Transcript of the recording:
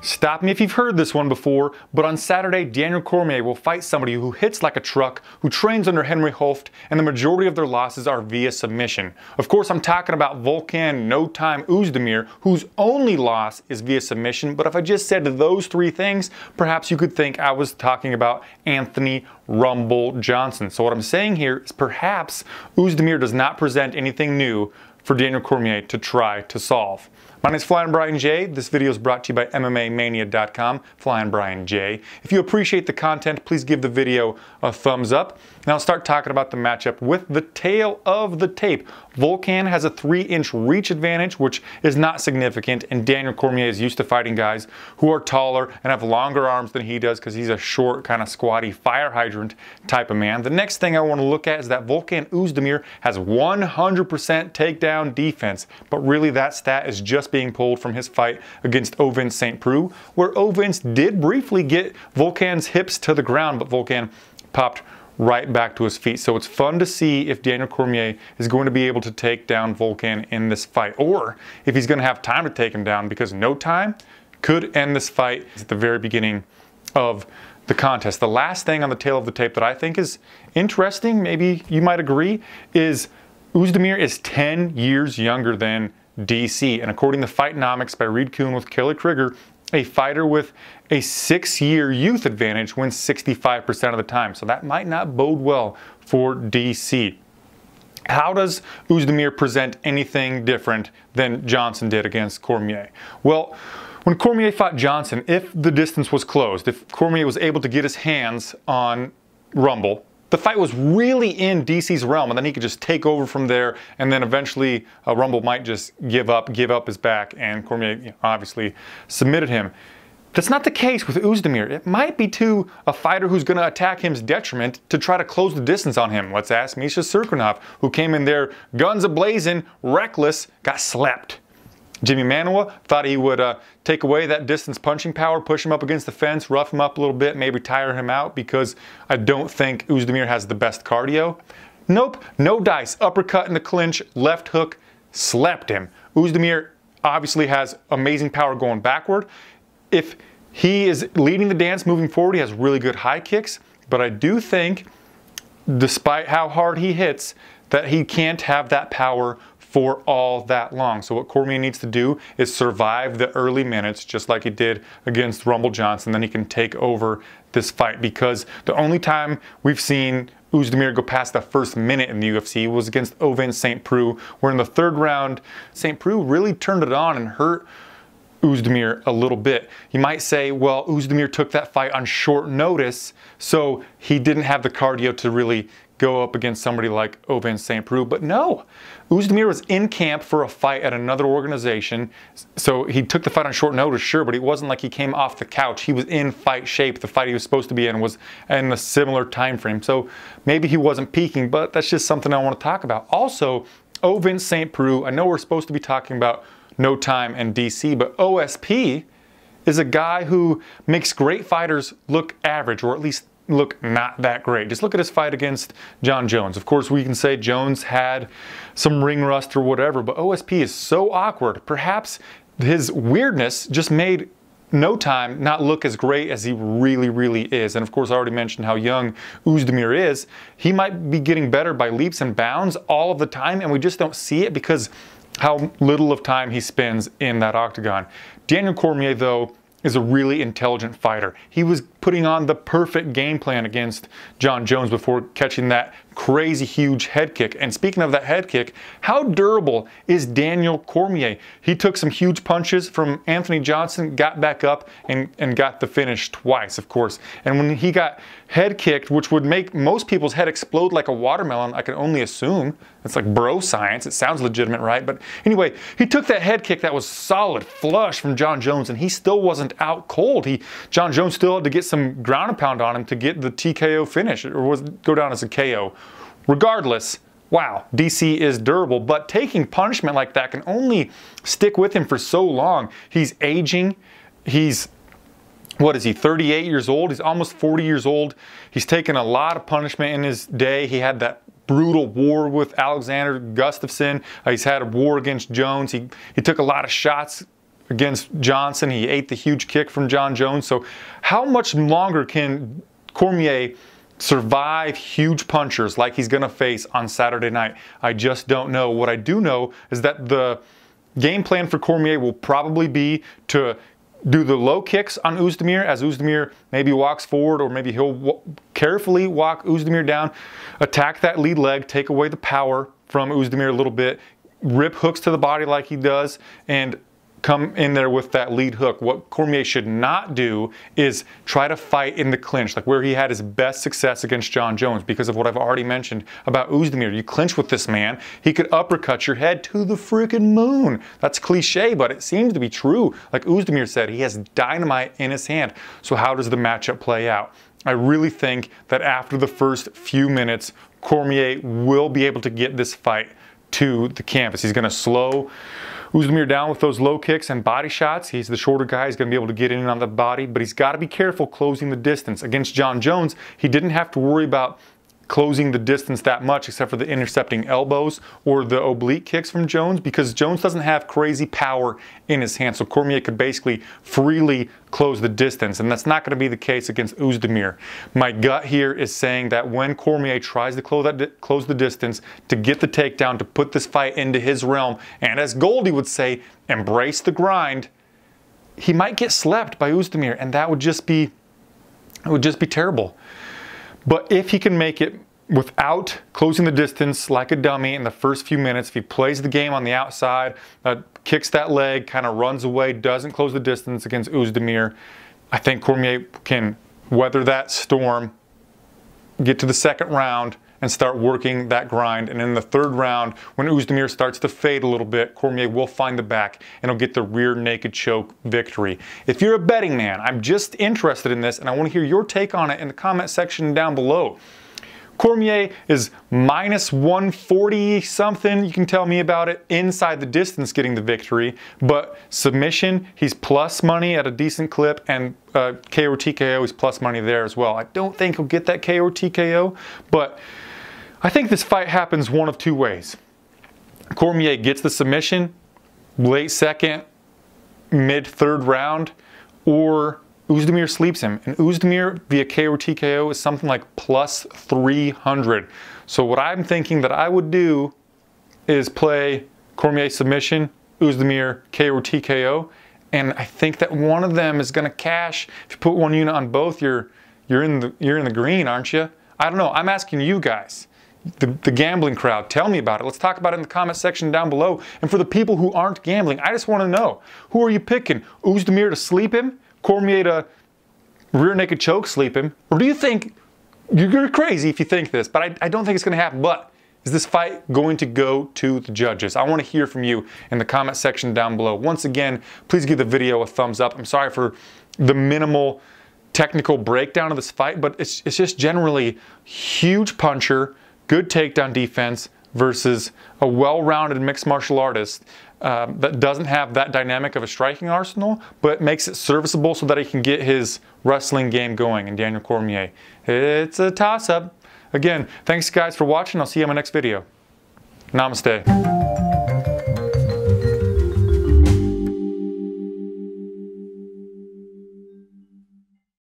Stop me if you've heard this one before, but on Saturday, Daniel Cormier will fight somebody who hits like a truck, who trains under Henry Hooft, and the majority of their losses are via submission. Of course, I'm talking about Volkan No Time Oezdemir, whose only loss is via submission, but if I just said those three things, perhaps you could think I was talking about Anthony Rumble Johnson. So what I'm saying here is perhaps Oezdemir does not present anything new for Daniel Cormier to try to solve. My name is Flyin Brian J. This video is brought to you by MMAmania.com, Flyin Brian J. If you appreciate the content, please give the video a thumbs up. Now I'll start talking about the matchup with the tail of the tape. Volkan has a 3-inch reach advantage, which is not significant, and Daniel Cormier is used to fighting guys who are taller and have longer arms than he does because he's a short, kind of squatty fire hydrant type of man. The next thing I want to look at is that Volkan Oezdemir has 100% takedown defense, but really that stat is just being pulled from his fight against Ovince St. Preux, where Ovince did briefly get Volkan's hips to the ground, but Volkan popped right back to his feet. So it's fun to see if Daniel Cormier is going to be able to take down Volkan in this fight, or if he's going to have time to take him down, because no time could end this fight at the very beginning of the contest. The last thing on the tail of the tape that I think is interesting, maybe you might agree, is Oezdemir is 10 years younger than DC, and according to Fightnomics by Reed Kuhn with Kelly Krieger, a fighter with a 6-year youth advantage wins 65% of the time. So that might not bode well for DC. How does Oezdemir present anything different than Johnson did against Cormier? Well, when Cormier fought Johnson, if the distance was closed, if Cormier was able to get his hands on Rumble, the fight was really in DC's realm, and then he could just take over from there, and then eventually Rumble might just give up his back, and Cormier obviously submitted him. That's not the case with Oezdemir. It might be to a fighter who's going to attack him's detriment to try to close the distance on him. Let's ask Misha Cirkunov, who came in there guns a-blazing, reckless, got slapped. Jimmy Manuwa thought he would take away that distance punching power, push him up against the fence, rough him up a little bit, maybe tire him out, because I don't think Oezdemir has the best cardio. Nope, no dice. Uppercut in the clinch, left hook, slapped him. Oezdemir obviously has amazing power going backward. If he is leading the dance moving forward, he has really good high kicks, but I do think, despite how hard he hits, that he can't have that power for all that long. So what Cormier needs to do is survive the early minutes, just like he did against Rumble Johnson. Then he can take over this fight, because the only time we've seen Oezdemir go past the first minute in the UFC was against Ovince St. Preux, where in the third round, St. Preux really turned it on and hurt Oezdemir a little bit. You might say, well, Oezdemir took that fight on short notice, so he didn't have the cardio to really go up against somebody like Ovince St. Preux, but no. Oezdemir was in camp for a fight at another organization, so he took the fight on short notice, sure, but it wasn't like he came off the couch. He was in fight shape. The fight he was supposed to be in was in a similar time frame, so maybe he wasn't peaking, but that's just something I want to talk about. Also, Ovince St. Preux, I know we're supposed to be talking about No Time and DC, but OSP is a guy who makes great fighters look average, or at least look not that great. Just look at his fight against John Jones. Of course, we can say Jones had some ring rust or whatever, but OSP is so awkward. Perhaps his weirdness just made No Time not look as great as he really is. And of course, I already mentioned how young Oezdemir is. He might be getting better by leaps and bounds all of the time, and we just don't see it because how little of time he spends in that octagon. Daniel Cormier, though, is a really intelligent fighter. He was putting on the perfect game plan against John Jones before catching that crazy huge head kick. And speaking of that head kick, how durable is Daniel Cormier? He took some huge punches from Anthony Johnson, got back up, and got the finish twice, of course. And when he got head kicked, which would make most people's head explode like a watermelon, I can only assume. It's like bro science. It sounds legitimate, right? But anyway, he took that head kick that was solid, flush from John Jones, and he still wasn't out cold. John Jones still had to get some ground and pound on him to get the TKO finish, or go down as a KO. Regardless, wow, DC is durable, but taking punishment like that can only stick with him for so long. He's aging. He's, what is he, 38 years old? He's almost 40 years old. He's taken a lot of punishment in his day. He had that brutal war with Alexander Gustafsson. He's had a war against Jones. He took a lot of shots against Johnson. He ate the huge kick from Jon Jones. So how much longer can Cormier survive huge punchers like he's going to face on Saturday night? I just don't know. What I do know is that the game plan for Cormier will probably be to do the low kicks on Oezdemir as Oezdemir maybe walks forward, or maybe he'll carefully walk Oezdemir down, attack that lead leg, take away the power from Oezdemir a little bit, rip hooks to the body like he does, and come in there with that lead hook. What Cormier should not do is try to fight in the clinch, like where he had his best success against Jon Jones, because of what I've already mentioned about Oezdemir. You clinch with this man, he could uppercut your head to the freaking moon. That's cliche, but it seems to be true. Like Oezdemir said, he has dynamite in his hand. So how does the matchup play out? I really think that after the first few minutes, Cormier will be able to get this fight to the canvas. He's going to slow Oezdemir down with those low kicks and body shots. He's the shorter guy. He's going to be able to get in on the body, but he's got to be careful closing the distance. Against Jon Jones, he didn't have to worry about closing the distance that much, except for the intercepting elbows or the oblique kicks from Jones, because Jones doesn't have crazy power in his hand. So Cormier could basically freely close the distance, and that's not going to be the case against Oezdemir. My gut here is saying that when Cormier tries to close the distance to get the takedown, to put this fight into his realm, and as Goldie would say, embrace the grind, he might get slept by Oezdemir, and that would just be terrible. But if he can make it without closing the distance like a dummy in the first few minutes, if he plays the game on the outside, kicks that leg, kind of runs away, doesn't close the distance against Oezdemir, I think Cormier can weather that storm, get to the second round, and start working that grind. And in the third round, when Oezdemir starts to fade a little bit, Cormier will find the back and he'll get the rear naked choke victory. If you're a betting man, I'm just interested in this and I want to hear your take on it in the comment section down below. Cormier is minus 140 something, you can tell me about it, inside the distance getting the victory, but submission, he's plus money at a decent clip, and KO or TKO, he's plus money there as well. I don't think he'll get that KO or TKO, but I think this fight happens one of two ways. Cormier gets the submission, late second, mid third round, or Oezdemir sleeps him. And Oezdemir via KO or TKO is something like plus 300. So what I'm thinking that I would do is play Cormier submission, Oezdemir KO or TKO, and I think that one of them is going to cash. If you put one unit on both, you're in the green, aren't you? I don't know. I'm asking you guys, the gambling crowd. Tell me about it. Let's talk about it in the comment section down below. And for the people who aren't gambling, I just want to know, who are you picking? Oezdemir to sleep him? Cormier to rear naked choke sleep him? Or do you think, you're crazy if you think this, but I don't think it's going to happen. But is this fight going to go to the judges? I want to hear from you in the comment section down below. Once again, please give the video a thumbs up. I'm sorry for the minimal technical breakdown of this fight, but it's just generally huge puncher, good takedown defense versus a well-rounded mixed martial artist that doesn't have that dynamic of a striking arsenal, but makes it serviceable so that he can get his wrestling game going in Daniel Cormier. It's a toss-up. Again, thanks guys for watching. I'll see you in my next video. Namaste.